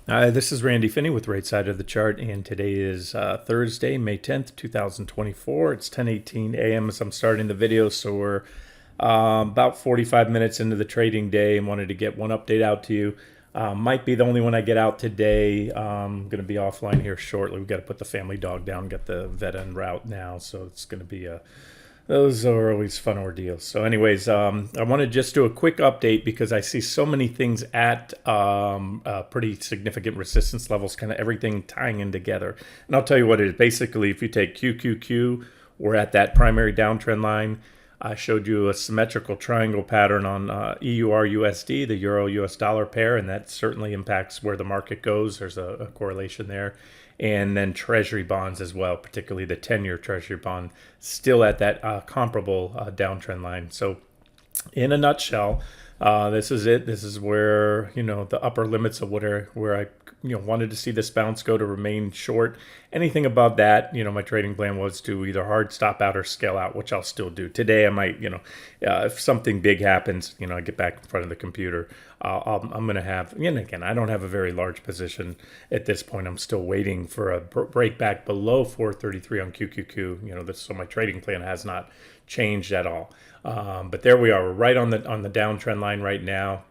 This is Randy Finney with Right Side of the Chart, and today is Thursday, May 10th, 2024. It's 10:18 a.m. as I'm starting the video, so we're about 45 minutes into the trading day and wanted to get one update out to you. Might be the only one I get out today. I'm going to be offline here shortly. We've got to put the family dog down, get the vet en route now, so it's going to be those are always fun ordeals. So anyways, I want to just do a quick update because I see so many things at pretty significant resistance levels, kind of everything tying in together. And I'll tell you what it is. Basically, if you take QQQ, we're at that primary downtrend line. I showed you a symmetrical triangle pattern on EUR-USD, the Euro-US dollar pair, and that certainly impacts where the market goes. There's a correlation there. And then Treasury bonds as well, particularly the 10-year Treasury bond, still at that comparable downtrend line. So in a nutshell, this is it. This is where, the upper limits of where I wanted to see this bounce go to remain short. Anything above that, my trading plan was to either hard stop out or scale out, which I'll still do. Today I might, if something big happens, I get back in front of the computer, I'm going to have, and again, I don't have a very large position at this point. I'm still waiting for a break back below 433 on QQQ. So my trading plan has not changed at all. But there we are. We're right on the downtrend line right now.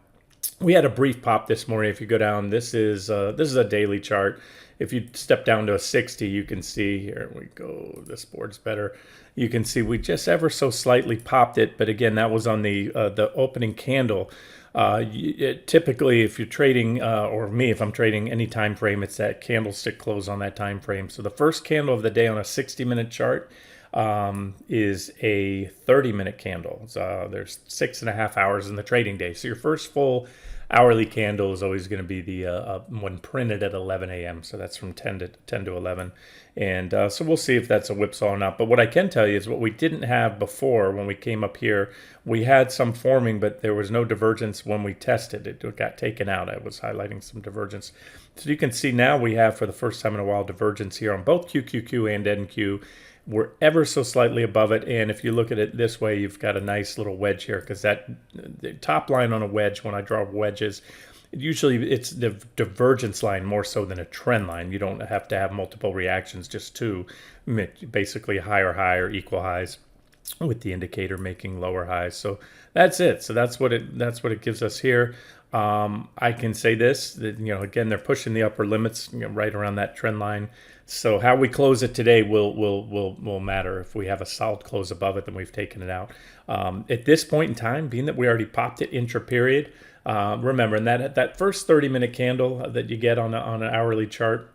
We had a brief pop this morning. If you go down, this is a daily chart. If you step down to a 60, you can see, here we go, this board's better. You can see we just ever so slightly popped it, but again, that was on the opening candle. Typically, if you're trading, or me, if I'm trading any time frame, it's that candlestick close on that time frame. So the first candle of the day on a 60-minute chart is a 30-minute candle. So there's 6.5 hours in the trading day. So your first full hourly candle is always going to be the one printed at 11 a.m. So that's from 10 to 11. And so we'll see if that's a whipsaw or not. But what I can tell you is what we didn't have before when we came up here. We had some forming, but there was no divergence when we tested. It got taken out. I was highlighting some divergence. So you can see now we have, for the first time in a while, divergence here on both QQQ and NQ. We're ever so slightly above it, and if you look at it this way, you've got a nice little wedge here, because that the top line on a wedge, when I draw wedges, usually it's the divergence line more so than a trend line. You don't have to have multiple reactions, just two, basically higher high or equal highs, with the indicator making lower highs. So that's it. So that's what it gives us here. I can say this, that, again, they're pushing the upper limits, right around that trend line. So how we close it today will matter. If we have a solid close above it, then we've taken it out. At this point in time, being that we already popped it intra-period, remember, in that first 30-minute candle that you get on an hourly chart,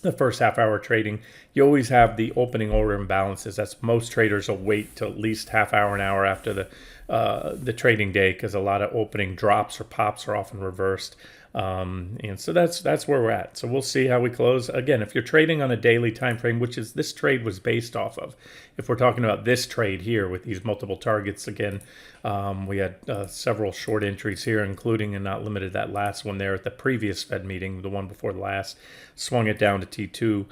the first half-hour trading, you always have the opening order imbalances. That's most traders will wait till at least half hour, an hour after the trading day, because a lot of opening drops or pops are often reversed. And so that's where we're at. So we'll see how we close. Again, if you're trading on a daily time frame, which is this trade was based off of, if we're talking about this trade here with these multiple targets, again, we had several short entries here, including and not limited that last one there at the previous Fed meeting, the one before the last, swung it down to T2.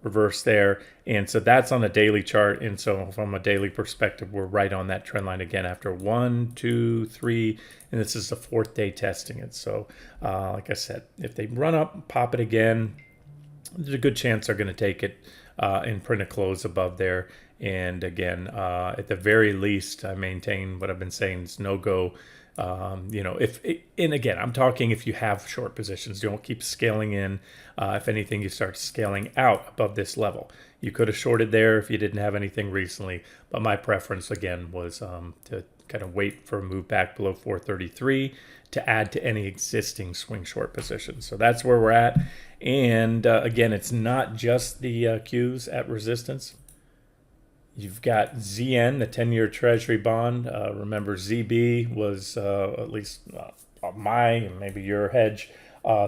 Reverse there, and so that's on a daily chart. And so from a daily perspective, we're right on that trend line again after 1, 2, 3, and this is the fourth day testing it. So like I said, if they run up, pop it again, there's a good chance they're going to take it and print a close above there. And again, at the very least, I maintain what I've been saying is no go. And again, I'm talking if you have short positions, don't keep scaling in. If anything, you start scaling out above this level. You could have shorted there if you didn't have anything recently, but my preference again was to kind of wait for a move back below 433 to add to any existing swing short positions. So that's where we're at. And again, it's not just the Qs at resistance. You've got ZN, the 10-year Treasury bond. Remember, ZB was at least my and maybe your hedge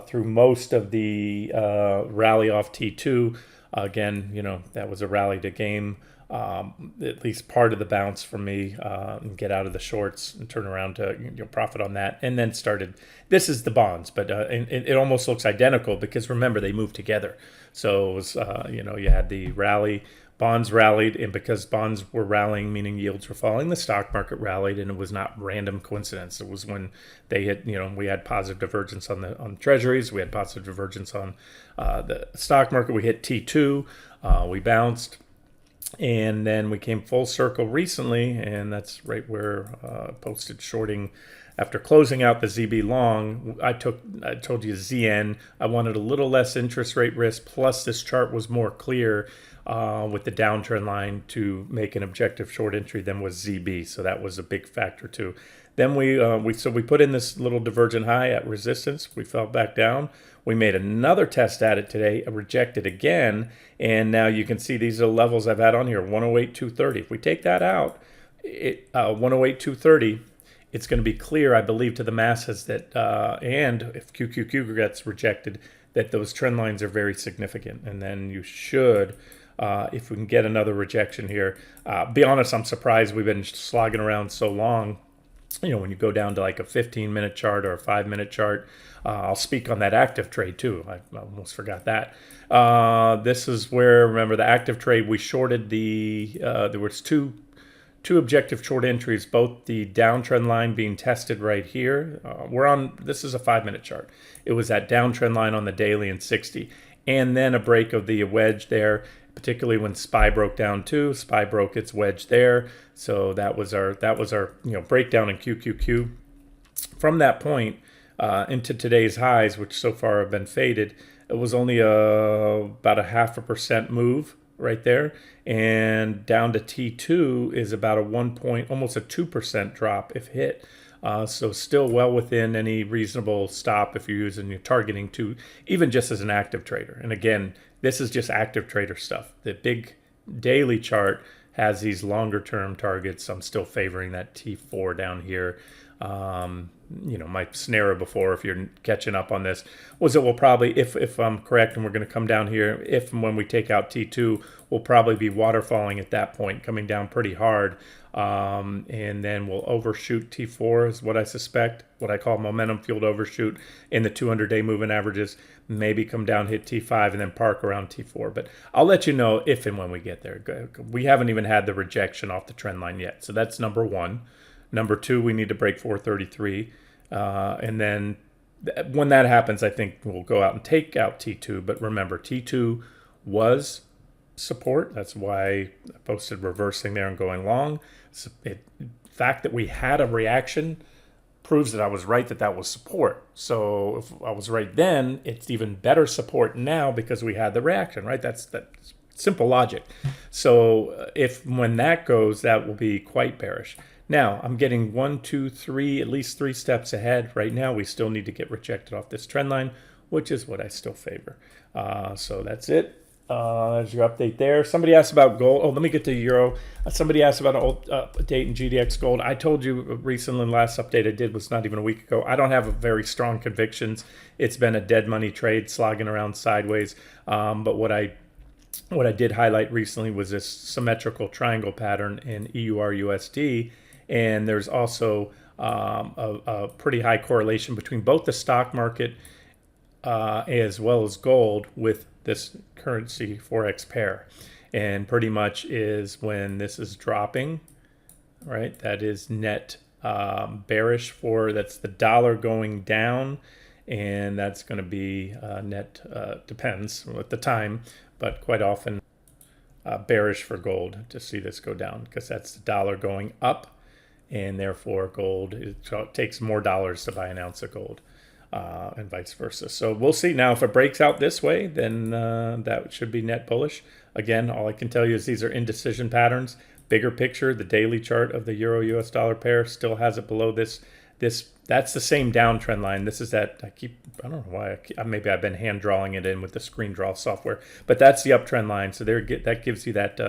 through most of the rally off T2. Again, that was a rally to game at least part of the bounce for me, and get out of the shorts and turn around to profit on that. And then started, this is the bonds, but it almost looks identical because remember, they moved together. So it was, you had the rally bonds rallied, and because bonds were rallying, meaning yields were falling, the stock market rallied, and it was not random coincidence. It was when they hit, we had positive divergence on treasuries, we had positive divergence on the stock market. We hit T2, we bounced, and then we came full circle recently, and that's right where I posted shorting. After closing out the ZB long, I told you ZN. I wanted a little less interest rate risk. Plus, this chart was more clear with the downtrend line to make an objective short entry than was ZB. So that was a big factor too. Then we put in this little divergent high at resistance. We fell back down. We made another test at it today, rejected again, and now you can see these are the levels I've had on here: 108.230. If we take that out, 108.230. It's going to be clear, I believe, to the masses that, and if QQQ gets rejected, that those trend lines are very significant. And then you should, if we can get another rejection here, be honest, I'm surprised we've been slogging around so long. When you go down to like a 15-minute chart or a 5-minute chart, I'll speak on that active trade too. I almost forgot that. This is where, remember, the active trade, we shorted there was two objective short entries, both the downtrend line being tested right here. This is a 5-minute chart. It was that downtrend line on the daily in 60, and then a break of the wedge there, particularly when SPY broke down too. SPY broke its wedge there. So that was our breakdown in QQQ. From that point into today's highs, which so far have been faded, it was only about a 0.5% move right there, and down to T2 is about almost a 2% drop if hit. So still well within any reasonable stop if you're targeting to, even just as an active trader. And again, this is just active trader stuff. The big daily chart has these longer term targets. I'm still favoring that T4 down here. My scenario before, if you're catching up on this, was it will probably, if I'm correct, and we're going to come down here, if and when we take out T2, we'll probably be waterfalling at that point, coming down pretty hard. And then we'll overshoot T4 is what I suspect, what I call momentum fueled overshoot in the 200-day moving averages, maybe come down, hit T5, and then park around T4. But I'll let you know if and when we get there. We haven't even had the rejection off the trend line yet. So that's number one. Number two, we need to break 433. And then when that happens, I think we'll go out and take out T2. But remember, T2 was support. That's why I posted reversing there and going long. The fact that we had a reaction proves that I was right, that was support. So if I was right then, it's even better support now because we had the reaction, right? That's simple logic. So when that goes, that will be quite bearish. Now, I'm getting 1, 2, 3, at least 3 steps ahead. Right now, we still need to get rejected off this trend line, which is what I still favor. So that's it. There's your update there. Somebody asked about gold. Oh, let me get to euro. Somebody asked about an update in GDX gold. I told you recently, the last update I did was not even a week ago. I don't have very strong convictions. It's been a dead money trade, slogging around sideways. But what I did highlight recently was this symmetrical triangle pattern in EUR/USD. And there's also a pretty high correlation between both the stock market as well as gold with this currency Forex pair. And pretty much is when this is dropping, right? That is net bearish that's the dollar going down. And that's going to be net, depends at the time, but quite often bearish for gold to see this go down because that's the dollar going up. And therefore gold, it takes more dollars to buy an ounce of gold and vice versa. So we'll see. Now, if it breaks out this way, then that should be net bullish. Again, all I can tell you is these are indecision patterns. Bigger picture, the daily chart of the euro-US dollar pair still has it below this. That's the same downtrend line. This is that, I don't know why, maybe I've been hand drawing it in with the screen draw software, but that's the uptrend line. So that gives you that,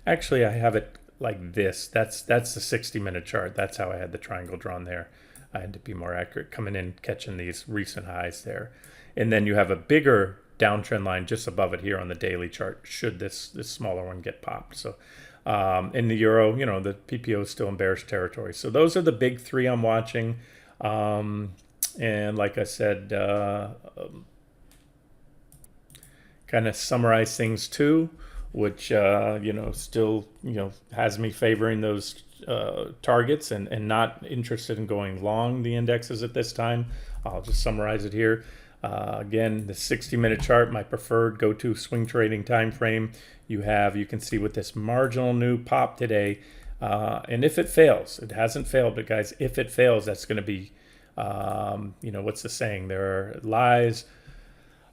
actually I have it like this. That's the 60-minute chart. That's how I had the triangle drawn there. I had to be more accurate, coming in, catching these recent highs there. And then you have a bigger downtrend line just above it here on the daily chart, should this smaller one get popped. So in the euro, the PPO is still in bearish territory. So those are the big three I'm watching. And like I said, kind of summarize things too. which still has me favoring those targets and not interested in going long the indexes at this time. I'll just summarize it here. Again, the 60-minute chart, my preferred go-to swing trading time frame. You can see with this marginal new pop today, and if it fails, it hasn't failed, but guys, if it fails, that's going to be, what's the saying? There are lies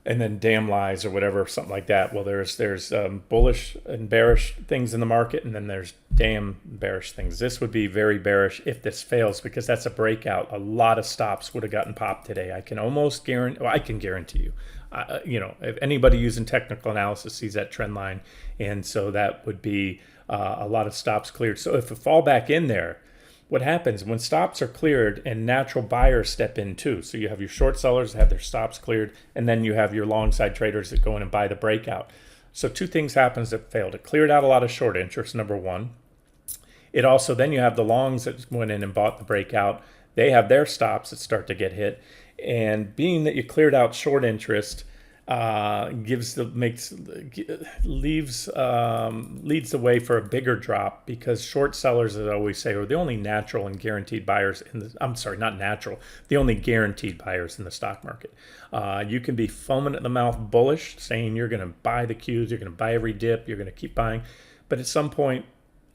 and then damn lies or whatever, something like that. Well, there's bullish and bearish things in the market, and then there's damn bearish things. This would be very bearish if this fails, because that's a breakout. A lot of stops would have gotten popped today. I can almost guarantee, well, I can guarantee you, if anybody using technical analysis sees that trend line, and so that would be a lot of stops cleared. So if it fall back in there, what happens when stops are cleared and natural buyers step in too? So you have your short sellers that have their stops cleared, and then you have your long side traders that go in and buy the breakout. So two things happens that failed. It cleared out a lot of short interest, number one. It also, then you have the longs that went in and bought the breakout. They have their stops that start to get hit. And being that you cleared out short interest, leads the way for a bigger drop, because short sellers, as I always say, are the only natural and guaranteed buyers the only guaranteed buyers in the stock market. You can be foaming at the mouth bullish, saying you're going to buy the Qs, you're going to buy every dip, you're going to keep buying, but at some point,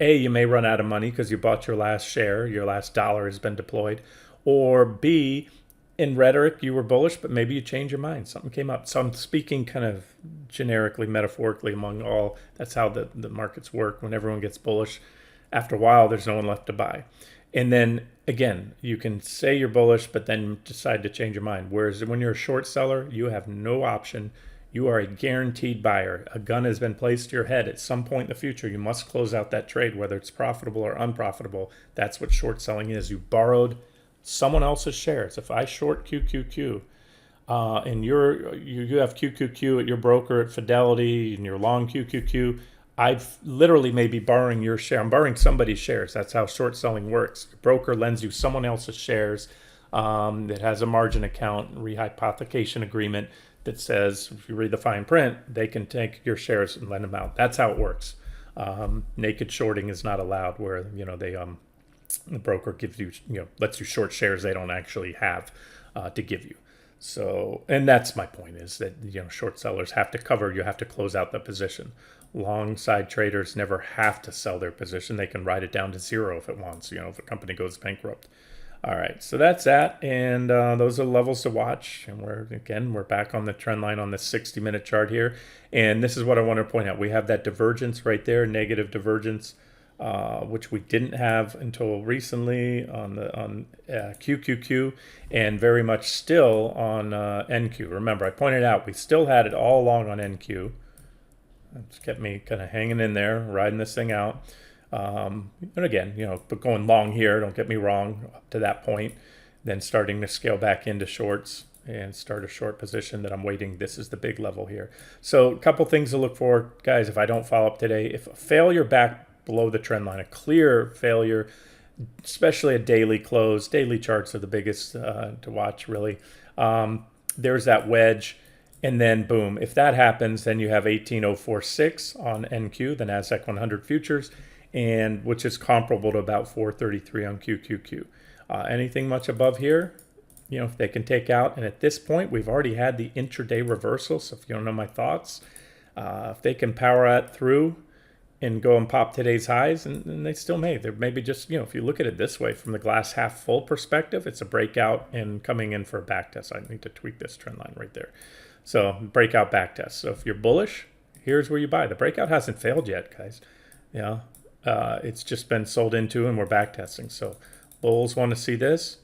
A, you may run out of money because you bought your last share, your last dollar has been deployed, or B, in rhetoric, you were bullish, but maybe you changed your mind. Something came up. So I'm speaking kind of generically, metaphorically among all. That's how the markets work. When everyone gets bullish, after a while, there's no one left to buy. And then, again, you can say you're bullish, but then decide to change your mind. Whereas when you're a short seller, you have no option. You are a guaranteed buyer. A gun has been placed to your head. At some point in the future, you must close out that trade, whether it's profitable or unprofitable. That's what short selling is. You borrowed someone else's shares. If I short QQQ, and you have QQQ at your broker at Fidelity, and you're long QQQ, I've literally maybe borrowing your share. I'm borrowing somebody's shares. That's how short selling works. The broker lends you someone else's shares that has a margin account, rehypothecation agreement that says, if you read the fine print, they can take your shares and lend them out. That's how it works. Naked shorting is not allowed, where the broker gives you, lets you short shares they don't actually have to give you. So, and that's my point, is that, short sellers have to cover, you have to close out the position. Long side traders never have to sell their position. They can write it down to zero if it wants, if a company goes bankrupt. All right, so that's that, and those are levels to watch. And we're back on the trend line on the 60-minute chart here. And this is what I want to point out. We have that divergence right there, negative divergence, which we didn't have until recently on QQQ, and very much still on NQ. Remember, I pointed out we still had it all along on NQ. It's kept me kind of hanging in there, riding this thing out. And again, but going long here, don't get me wrong, up to that point, then starting to scale back into shorts and start a short position that I'm waiting. This is the big level here. So a couple things to look for, guys, if I don't follow up today. If a failure back below the trend line, a clear failure, especially a daily close, daily charts are the biggest to watch, really. There's that wedge. And then boom, if that happens, then you have 18046 on NQ, the Nasdaq 100 futures, and which is comparable to about 433 on QQQ. Anything much above here, if they can take out, and at this point, we've already had the intraday reversal. So if you don't know my thoughts, if they can power that through and go and pop today's highs, and they still may. They're maybe just, if you look at it this way, from the glass half full perspective, it's a breakout and coming in for a back test. I need to tweak this trend line right there. So breakout back test. So if you're bullish, here's where you buy. The breakout hasn't failed yet, guys. It's just been sold into, and we're back testing. So bulls want to see this.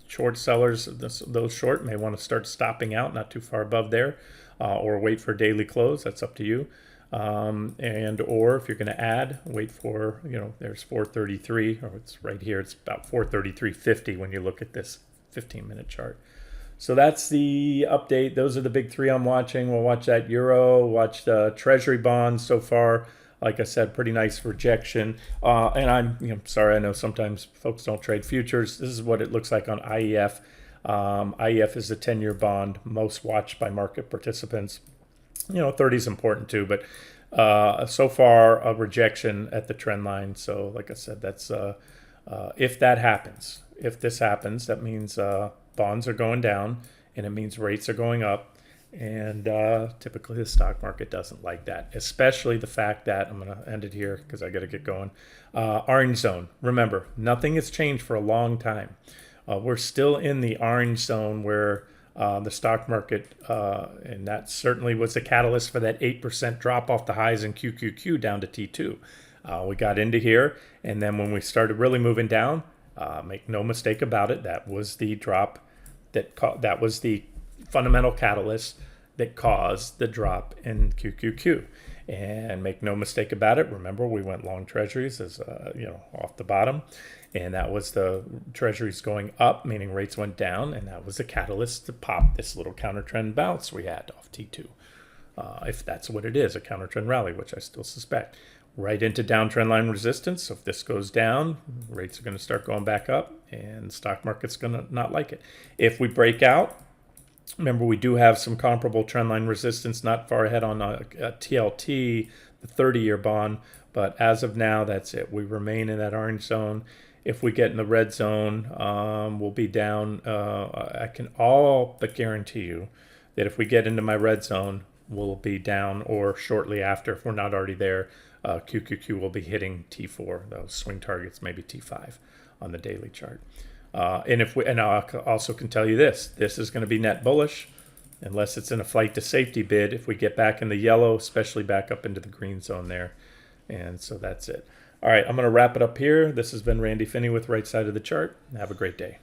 Short sellers, those short, may want to start stopping out, not too far above there, or wait for daily close. That's up to you. Or if you're going to add, wait for, there's 433, or it's right here. It's about 433.50 when you look at this 15-minute chart. So that's the update. Those are the big three I'm watching. We'll watch that euro, watch the Treasury bonds so far. Like I said, pretty nice rejection. And I'm sorry, I know sometimes folks don't trade futures. This is what it looks like on IEF. IEF is the 10-year bond, most watched by market participants. 30 is important too, but So far, a rejection at the trend line. So like I said, that's if that happens. If this happens, that means bonds are going down, and it means rates are going up. And typically the stock market doesn't like that, especially the fact that, I'm going to end it here because I got to get going. Orange zone. Remember, nothing has changed for a long time. We're still in the orange zone where the stock market, and that certainly was the catalyst for that 8% drop off the highs in QQQ down to T2. We got into here, and then when we started really moving down, make no mistake about it, that was the drop that was the fundamental catalyst that caused the drop in QQQ. And make no mistake about it, remember we went long treasuries as off the bottom, and that was the treasuries going up, meaning rates went down, and that was the catalyst to pop this little counter trend bounce we had off T2. If that's what it is, a counter trend rally, which I still suspect. Right into downtrend line resistance. So if this goes down, rates are going to start going back up, and the stock market's going to not like it. If we break out, remember, we do have some comparable trendline resistance not far ahead on a TLT, the 30-year bond. But as of now, that's it. We remain in that orange zone. If we get in the red zone, we'll be down. I can all but guarantee you that if we get into my red zone, we'll be down, or shortly after, if we're not already there, QQQ will be hitting T4, those swing targets, maybe T5 on the daily chart. And I also can tell you this is going to be net bullish unless it's in a flight to safety bid. If we get back in the yellow, especially back up into the green zone there. And so that's it. All right, I'm going to wrap it up here. This has been Randy Finney with Right Side of the Chart. Have a great day.